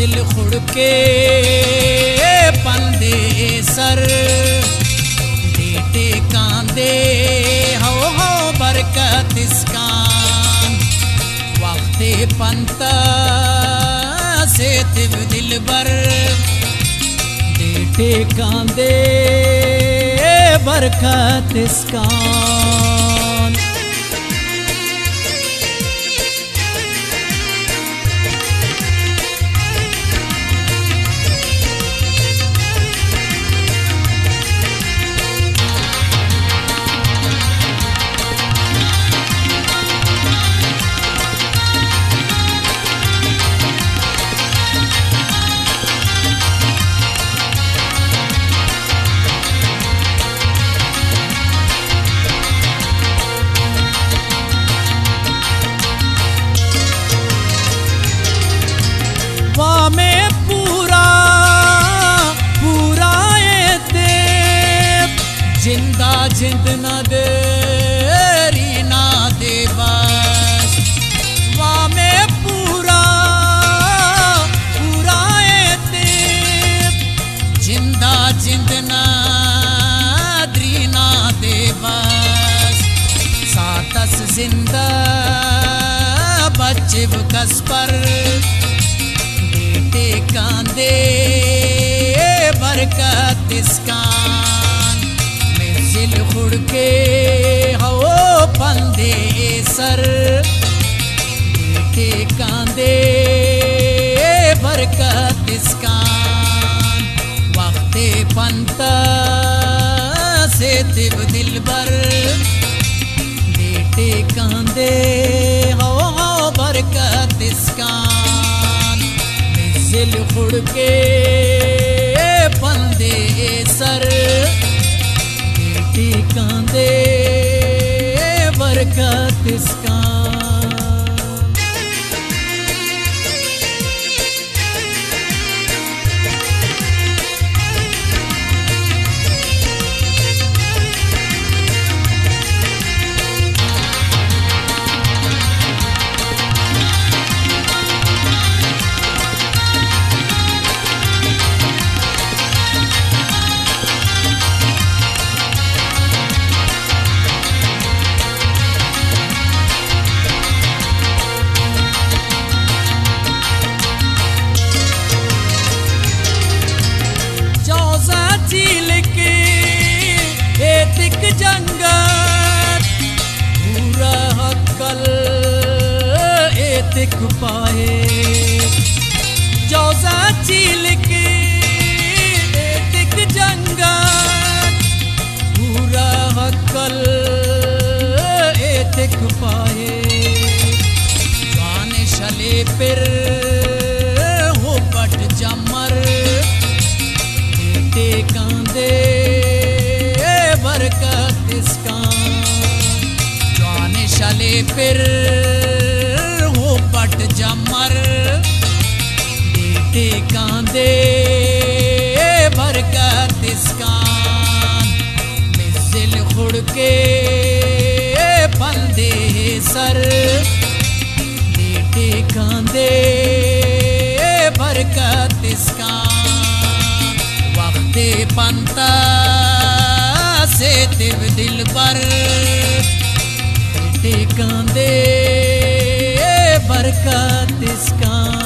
दिल खुड़ के पंदे सर डेटे कांदे हो बरकत इसकान वक्ते पंता से तिव दिल बर डेटे कांदे बरकत इसकान। में पूरा पूरा ते जिंदा जिंद न देरी ना दे बस वाह में पूरा पूरा ते जिंदा जिंद न दरी ना दे बस सातस जिंदा बच्चे कस पर कांदे बरकत इसकान मिर्जिल खुड़ के हो पंदे सर डेटे कांदे बरकत इसकान वक्ते पंता से तिव दिल बर डेटे कांदे हो बरकत इसकान दिल खुड़ के पंदे सर डेटे कांदे बरकत इसकान। जंगत पूरा हक्कल एतिक पाए जौजा चील के एतिक जंगत पूरा हक्कल एतिक पाए गाने शले फिर हो पट जमर डेटे कांदे बरकत इसकान जाने शले फिर हो पट जमर डेटे कांदे बरकत इसकान मिर्जिल खुड़ के पंदे सर डेटे कांदे बरकत इसकान वक्ते पंता से तिव दिल पर डेटे कांदे बरकत इसकान।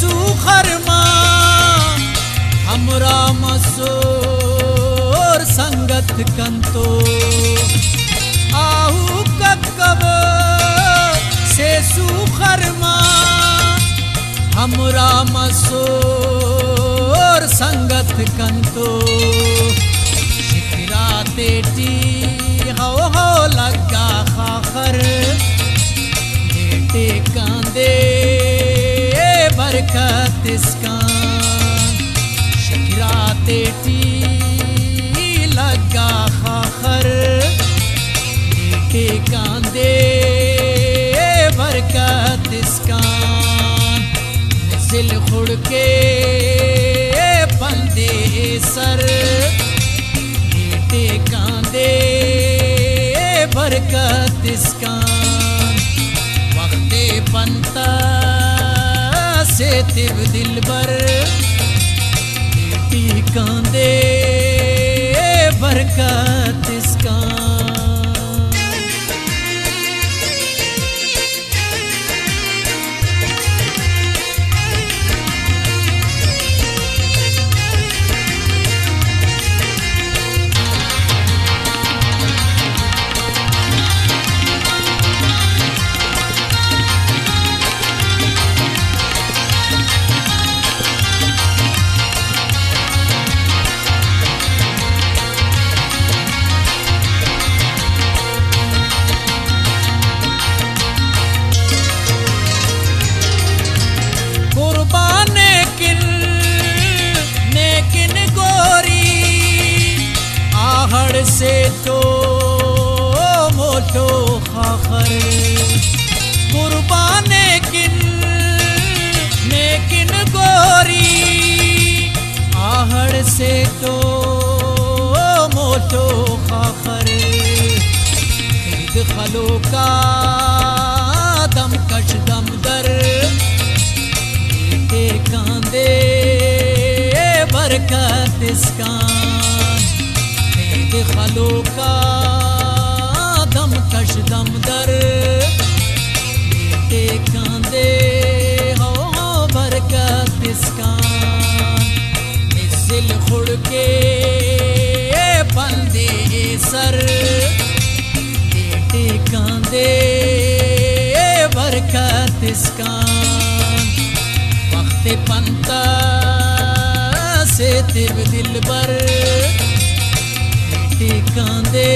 सुखरमा हमरा मसूर संगत कंतो आहू कब से सुखरमा हमरा मसूर संगत कंतो शिकरा का खाखर टेकांदे बरकत इसकान जिल खुड़ के बंदे सर टेकांदे बरकत इसकान वक्ते पंता से तिब दिल बर टेकांदे बरकत इसकान से तो मोटो खाखर कुर्बाने किन नेकिन गोरी आहड़ से तो मोटो खाखर ईद खलो का दम कश दम दर कांदे बरकत इसकान खलो का दम कश दम दर कांदे हो बरकत इसकान जिल खुड़ के बंदे सर कांदे बरकत इसकान वक्ते पंता से तिब दिल बर टेकांदे